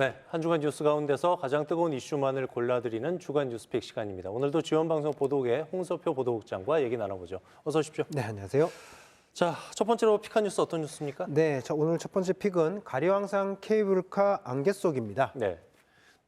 네, 한 주간 뉴스 가운데서 가장 뜨거운 이슈만을 골라드리는 주간 뉴스픽 시간입니다. 오늘도 지원방송 보도국의 홍서표 보도국장과 얘기 나눠보죠. 어서 오십시오. 네, 안녕하세요. 자, 첫 번째로 픽한 뉴스 어떤 뉴스입니까? 네, 오늘 첫 번째 픽은 가리왕산 케이블카 안개 속입니다. 네,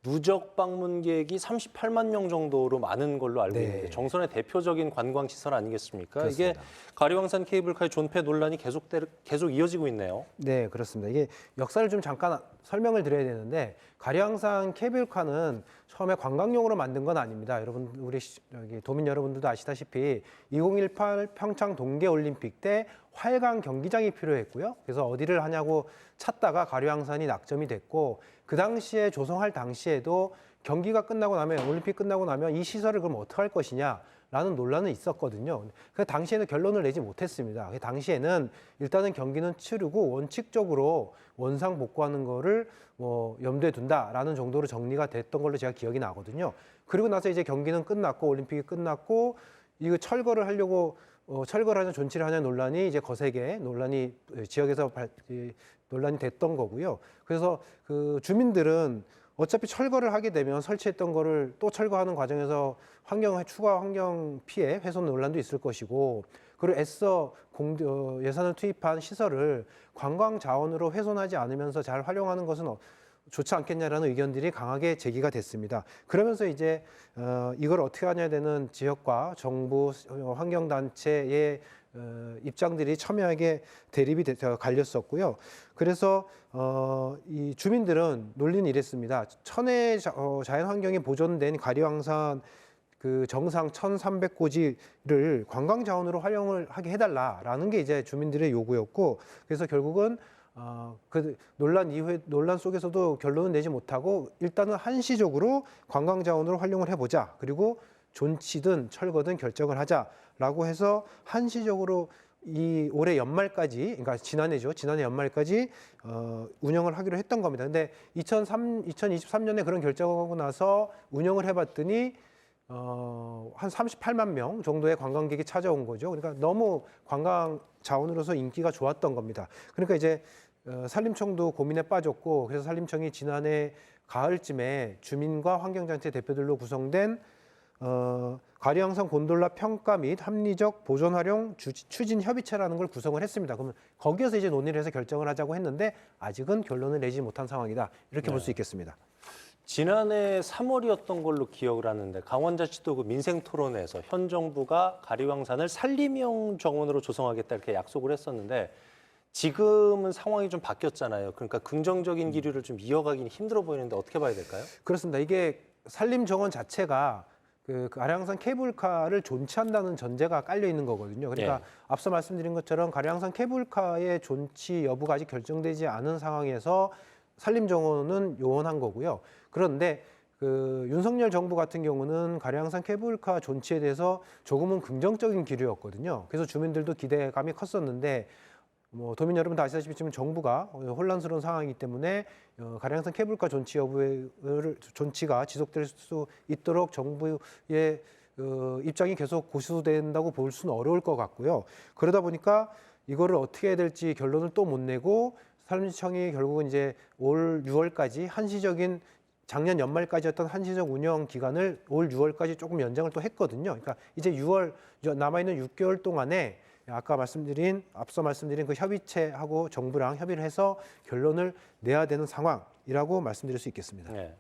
누적 방문객이 38만 명 정도로 많은 걸로 알고 네. 있는데 정선의 대표적인 관광시설 아니겠습니까? 그렇습니다. 이게 가리왕산 케이블카의 존폐 논란이 계속 이어지고 있네요. 네, 그렇습니다. 이게 역사를 좀 잠깐 설명을 드려야 되는데 가리왕산 케이블카는 처음에 관광용으로 만든 건 아닙니다. 여러분, 우리 여기 도민 여러분들도 아시다시피 2018 평창 동계올림픽 때 활강 경기장이 필요했고요. 그래서 어디를 하냐고 찾다가 가리왕산이 낙점이 됐고 그 당시에 조성할 당시에도 경기가 끝나고 나면 올림픽 끝나고 나면 이 시설을 그럼 어떻게 할 것이냐라는 논란은 있었거든요. 그 당시에는 결론을 내지 못했습니다. 그 당시에는 일단은 경기는 치르고 원칙적으로 원상 복구하는 거를 염두에 둔다라는 정도로 정리가 됐던 걸로 제가 기억이 나거든요. 그리고 나서 이제 경기는 끝났고 올림픽이 끝났고 이거 철거를 하려고 철거를 하냐 존치를 하냐 논란이 이제 거세게 논란이 지역에서 논란이 됐던 거고요. 그래서 그 주민들은 어차피 철거를 하게 되면 설치했던 거를 또 철거하는 과정에서 추가 환경 피해 훼손 논란도 있을 것이고 그리고 애써 예산을 투입한 시설을 관광 자원으로 훼손하지 않으면서 잘 활용하는 것은 좋지 않겠냐라는 의견들이 강하게 제기가 됐습니다. 그러면서 이제 이걸 어떻게 하냐에 대한 지역과 정부, 환경단체의 입장들이 첨예하게 대립이 갈렸었고요. 그래서 이 주민들은 논리는 이랬습니다. 천혜의 자연환경이 보존된 가리왕산 그 정상 1,300고지를 관광 자원으로 활용을 하게 해달라라는 게 이제 주민들의 요구였고, 그래서 결국은 그 논란 속에서도 결론은 내지 못하고 일단은 한시적으로 관광 자원으로 활용을 해보자. 그리고 존치든 철거든 결정을 하자라고 해서 한시적으로 이 올해 연말까지, 그러니까 지난해 연말까지 운영을 하기로 했던 겁니다. 근데 2023년에 그런 결정하고 나서 운영을 해봤더니 한 38만 명 정도의 관광객이 찾아온 거죠. 그러니까 너무 관광 자원으로서 인기가 좋았던 겁니다. 그러니까 이제 산림청도 고민에 빠졌고, 그래서 산림청이 지난해 가을쯤에 주민과 환경단체 대표들로 구성된 가리왕산 곤돌라 평가 및 합리적 보존 활용 추진 협의체라는 걸 구성을 했습니다. 그러면 거기에서 이제 논의를 해서 결정을 하자고 했는데 아직은 결론을 내지 못한 상황이다. 이렇게 볼 수 있겠습니다. 지난해 3월이었던 걸로 기억을 하는데 강원자치도 그 민생토론회에서 현 정부가 가리왕산을 산림용 정원으로 조성하겠다 이렇게 약속을 했었는데 지금은 상황이 좀 바뀌었잖아요. 그러니까 긍정적인 기류를 좀 이어가기는 힘들어 보이는데 어떻게 봐야 될까요? 그렇습니다. 이게 산림 정원 자체가 그 가리왕산 케이블카를 존치한다는 전제가 깔려 있는 거거든요. 그러니까 앞서 말씀드린 것처럼 가리왕산 케이블카의 존치 여부가 아직 결정되지 않은 상황에서 산림 정원은 요원한 거고요. 그런데 그 윤석열 정부 같은 경우는 가리왕산 케이블카 존치에 대해서 조금은 긍정적인 기류였거든요. 그래서 주민들도 기대감이 컸었는데 도민 여러분 다 아시다시피 지금 정부가 혼란스러운 상황이기 때문에 가리왕산 케이블카 존치가 지속될 수 있도록 정부의 입장이 계속 고수된다고 볼 수는 어려울 것 같고요. 그러다 보니까 이거를 어떻게 해야 될지 결론을 또 못 내고 산림청이 결국은 이제 올 6월까지 한시적인 작년 연말까지였던 한시적 운영 기간을 올 6월까지 조금 연장을 또 했거든요. 그러니까 이제 6월 남아있는 6개월 동안에 앞서 말씀드린 그 협의체하고 정부랑 협의를 해서 결론을 내야 되는 상황이라고 말씀드릴 수 있겠습니다. 네.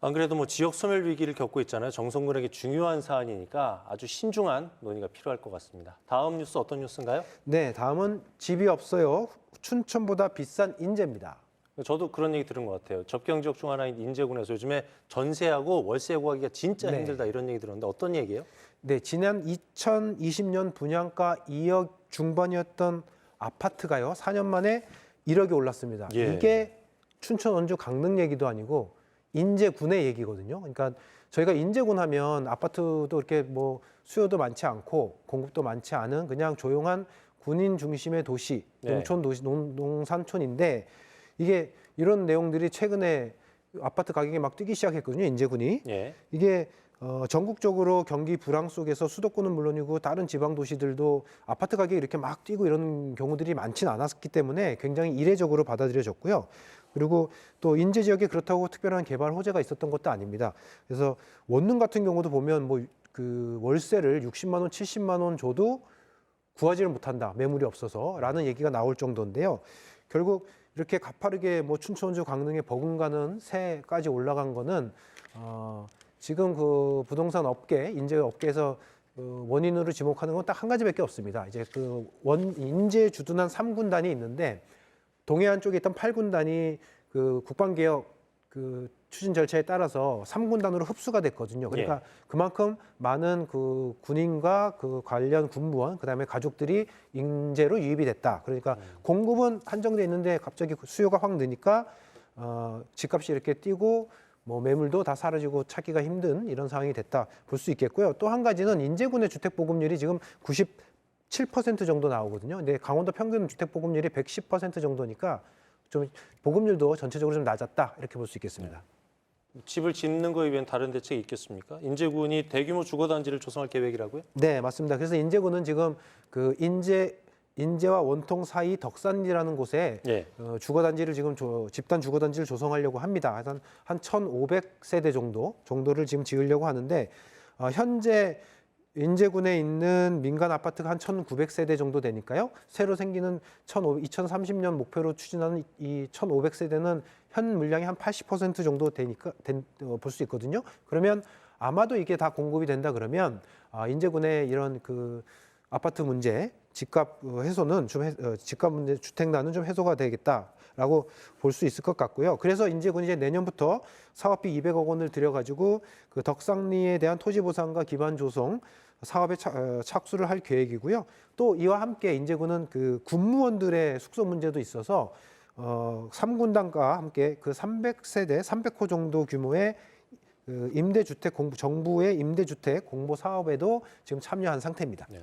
안 그래도 지역 소멸 위기를 겪고 있잖아요. 정성군에게 중요한 사안이니까 아주 신중한 논의가 필요할 것 같습니다. 다음 뉴스 어떤 뉴스인가요? 네, 다음은 집이 없어요. 춘천보다 비싼 인제입니다. 저도 그런 얘기 들은 것 같아요. 접경 지역 중 하나인 인제군에서 요즘에 전세하고 월세 구하기가 진짜 힘들다 이런 얘기 들었는데 어떤 얘기예요? 네, 지난 2020년 분양가 2억 중반이었던 아파트가요. 4년 만에 1억이 올랐습니다. 이게 춘천 원주 강릉 얘기도 아니고 인제군의 얘기거든요. 그러니까 저희가 인제군 하면 아파트도 이렇게 수요도 많지 않고 공급도 많지 않은 그냥 조용한 군인 중심의 도시, 농촌 도시, 농산촌인데 이게 이런 내용들이 최근에 아파트 가격이 막 뛰기 시작했거든요. 인제군이. 이게 전국적으로 경기 불황 속에서 수도권은 물론이고 다른 지방 도시들도 아파트 가격이 이렇게 막 뛰고 이런 경우들이 많지는 않았기 때문에 굉장히 이례적으로 받아들여졌고요. 그리고 또 인제 지역에 그렇다고 특별한 개발 호재가 있었던 것도 아닙니다. 그래서 원룸 같은 경우도 보면 뭐 그 월세를 60만 원, 70만 원 줘도 구하지를 못한다. 매물이 없어서라는 얘기가 나올 정도인데요. 결국 이렇게 가파르게 뭐 춘천주 강릉에 버금가는 새까지 올라간 거는 지금 그 부동산 업계, 인재 업계에서 그 원인으로 지목하는 건 딱 한 가지밖에 없습니다. 이제 그 인재 주둔한 3군단이 있는데 동해안 쪽에 있던 8군단이 그 국방개혁 그 추진 절차에 따라서 3군단으로 흡수가 됐거든요. 그러니까 그만큼 많은 그 군인과 그 관련 군무원, 그다음에 가족들이 인재로 유입이 됐다. 그러니까 공급은 한정돼 있는데 갑자기 수요가 확 느니까 집값이 이렇게 뛰고 뭐 매물도 다 사라지고 찾기가 힘든 이런 상황이 됐다 볼 수 있겠고요. 또 한 가지는 인제군의 주택 보급률이 지금 97% 정도 나오거든요. 근데 강원도 평균 주택 보급률이 110% 정도니까 좀 보급률도 전체적으로 좀 낮았다 이렇게 볼 수 있겠습니다. 집을 짓는 거에 위한 다른 대책이 있겠습니까? 인제군이 대규모 주거단지를 조성할 계획이라고요? 네, 맞습니다. 그래서 인제군은 지금 그 인제와 원통 사이 덕산리라는 곳에 주거단지를 지금 집단 주거단지를 조성하려고 합니다. 한 1,500세대 정도를 지금 지으려고 하는데 현재 인제군에 있는 민간 아파트가 한 1,900세대 정도 되니까요. 새로 생기는 2030년 목표로 추진하는 이 1,500세대는 현 물량이 한 80% 정도 되니까 볼 수 있거든요. 그러면 아마도 이게 다 공급이 된다 그러면 인제군의 이런 그 아파트 문제, 집값 해소는 집값 문제, 주택난은 좀 해소가 되겠다라고 볼 수 있을 것 같고요. 그래서 인제군이 이제 내년부터 사업비 200억 원을 들여가지고 그 덕상리에 대한 토지 보상과 기반 조성 사업에 착수를 할 계획이고요. 또 이와 함께 인제군은 그 군무원들의 숙소 문제도 있어서 3군단과 함께 그 300세대, 300호 정도 규모의 그 임대주택 정부의 임대주택 공모 사업에도 지금 참여한 상태입니다. 네.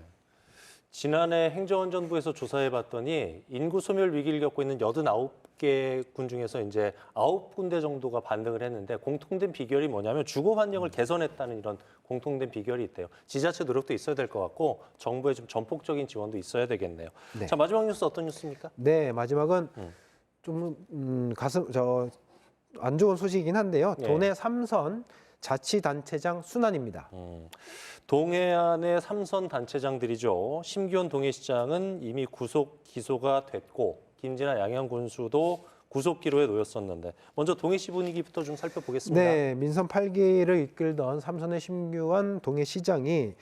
지난해 행정안전부에서 조사해봤더니 인구 소멸 위기를 겪고 있는 89개 군 중에서 이제 9군데 정도가 반등을 했는데 공통된 비결이 뭐냐면 주거 환경을 개선했다는 이런 공통된 비결이 있대요. 지자체 노력도 있어야 될 것 같고 정부의 좀 전폭적인 지원도 있어야 되겠네요. 네. 자, 마지막 뉴스 어떤 뉴스입니까? 네, 마지막은 좀 안 좋은 소식이긴 한데요. 도내 3선 자치단체장 순환입니다. 동해안의 3선 단체장들이죠. 심기현 동해시장은 이미 구속 기소가 됐고 김진아 양양군수도 구속 기로에 놓였었는데 먼저 동해시 분위기부터 좀 살펴보겠습니다. 네, 민선 8기를 이끌던 3선의 심규환 동해시장이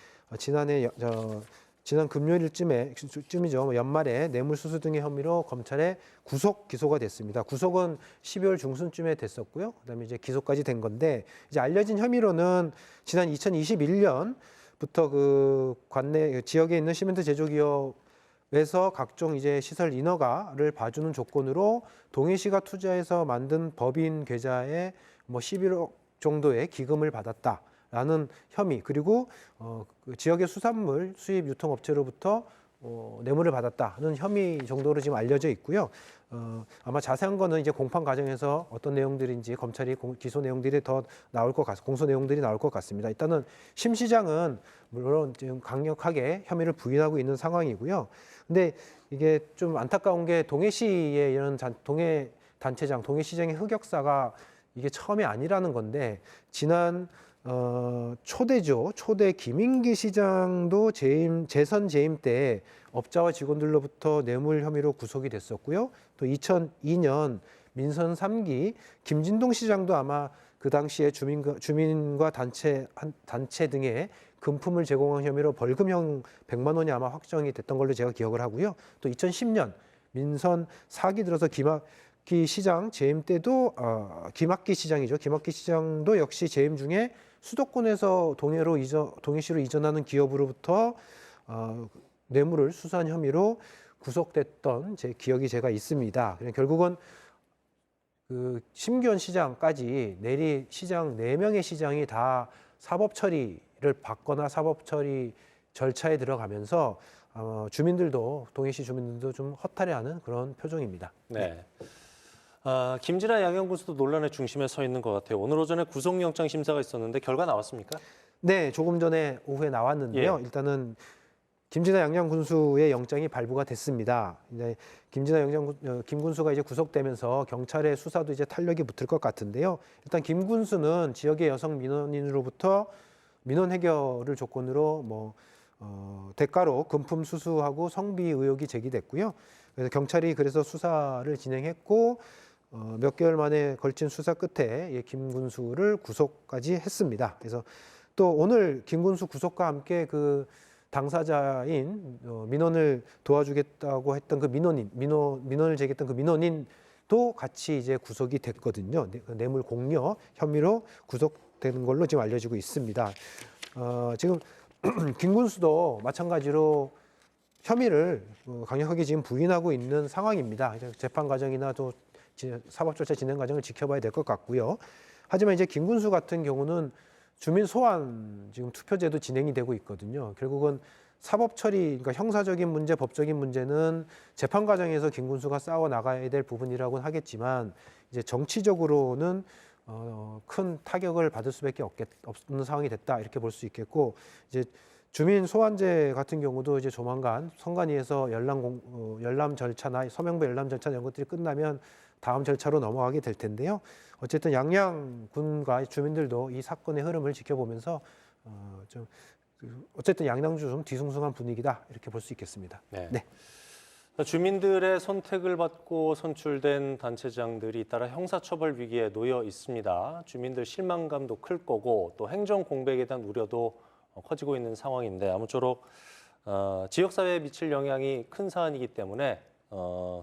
지난 금요일쯤이죠. 연말에 뇌물수수 등의 혐의로 검찰에 구속 기소가 됐습니다. 구속은 12월 중순쯤에 됐었고요. 그다음에 이제 기소까지 된 건데 이제 알려진 혐의로는 지난 2021년부터 그 관내 지역에 있는 시멘트 제조기업에서 각종 이제 시설 인허가를 봐주는 조건으로 동해시가 투자해서 만든 법인 계좌에 뭐 11억 정도의 기금을 받았다. 라는 혐의 그리고 그 지역의 수산물 수입 유통업체로부터 뇌물을 받았다는 혐의 정도로 지금 알려져 있고요. 아마 자세한 거는 이제 공판 과정에서 어떤 내용들인지 검찰이 기소 내용들이 더 나올 것 같습니다. 공소 내용들이 나올 것 같습니다. 일단은 심 시장은 물론 지금 강력하게 혐의를 부인하고 있는 상황이고요. 근데 이게 좀 안타까운 게 동해시의 이런 동해 단체장, 동해시장의 흑역사가 이게 처음이 아니라는 건데 지난 초대 김인기 시장도 재선 재임 때 업자와 직원들로부터 뇌물 혐의로 구속이 됐었고요. 또 2002년 민선 3기 김진동 시장도 아마 그 당시에 주민과 단체 등의 금품을 제공한 혐의로 벌금형 100만 원이 아마 확정이 됐던 걸로 제가 기억을 하고요. 또 2010년 민선 4기 들어서 김학기 시장 재임 때도 김학기 시장이죠. 김학기 시장도 역시 재임 중에 수도권에서 동해시로 이전하는 기업으로부터 뇌물을 수수한 혐의로 구속됐던 제 기억이 제가 있습니다. 결국은 그 심기현 시장까지 내리 시장 4명의 시장이 다 사법 처리를 받거나 사법 처리 절차에 들어가면서 동해시 주민들도 좀 허탈해하는 그런 표정입니다. 네. 김진아 양양군수도 논란의 중심에 서 있는 것 같아요. 오늘 오전에 구속영장 심사가 있었는데 결과 나왔습니까? 네, 조금 전에 오후에 나왔는데요. 일단은 김진아 양양군수의 영장이 발부가 됐습니다. 이제 김군수가 이제 구속되면서 경찰의 수사도 이제 탄력이 붙을 것 같은데요. 일단 김군수는 지역의 여성 민원인으로부터 민원 해결을 조건으로 대가로 금품 수수하고 성비 의혹이 제기됐고요. 그래서 경찰이 그래서 수사를 진행했고 몇 개월 만에 걸친 수사 끝에 김군수를 구속까지 했습니다. 그래서 또 오늘 김군수 구속과 함께 그 당사자인 민원을 도와주겠다고 했던 그 민원을 제기했던 그 민원인도 같이 이제 구속이 됐거든요. 뇌물 공여 혐의로 구속되는 걸로 지금 알려지고 있습니다. 지금 김군수도 마찬가지로 혐의를 강력하게 지금 부인하고 있는 상황입니다. 재판 과정이나 또 사법 절차 진행 과정을 지켜봐야 될 것 같고요. 하지만 이제 김군수 같은 경우는 주민 소환 지금 투표제도 진행이 되고 있거든요. 결국은 사법 처리, 그러니까 형사적인 문제, 법적인 문제는 재판 과정에서 김군수가 싸워 나가야 될 부분이라고는 하겠지만 이제 정치적으로는 큰 타격을 받을 수밖에 없는 상황이 됐다 이렇게 볼 수 있겠고 이제 주민 소환제 같은 경우도 이제 조만간 선관위에서 열람 절차나 서명부 열람 절차 이런 것들이 끝나면 다음 절차로 넘어가게 될 텐데요. 어쨌든 양양군과 주민들도 이 사건의 흐름을 지켜보면서 어쨌든 양양주 좀 뒤숭숭한 분위기다 이렇게 볼 수 있겠습니다. 네. 주민들의 선택을 받고 선출된 단체장들이 잇따라 형사처벌 위기에 놓여 있습니다. 주민들 실망감도 클 거고 또 행정 공백에 대한 우려도 커지고 있는 상황인데 아무쪼록 지역사회에 미칠 영향이 큰 사안이기 때문에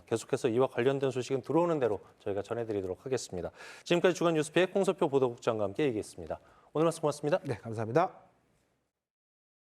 계속해서 이와 관련된 소식은 들어오는 대로 저희가 전해드리도록 하겠습니다. 지금까지 주간 뉴스픽 홍석표 보도국장과 함께 얘기했습니다. 오늘 말씀 고맙습니다. 네, 감사합니다.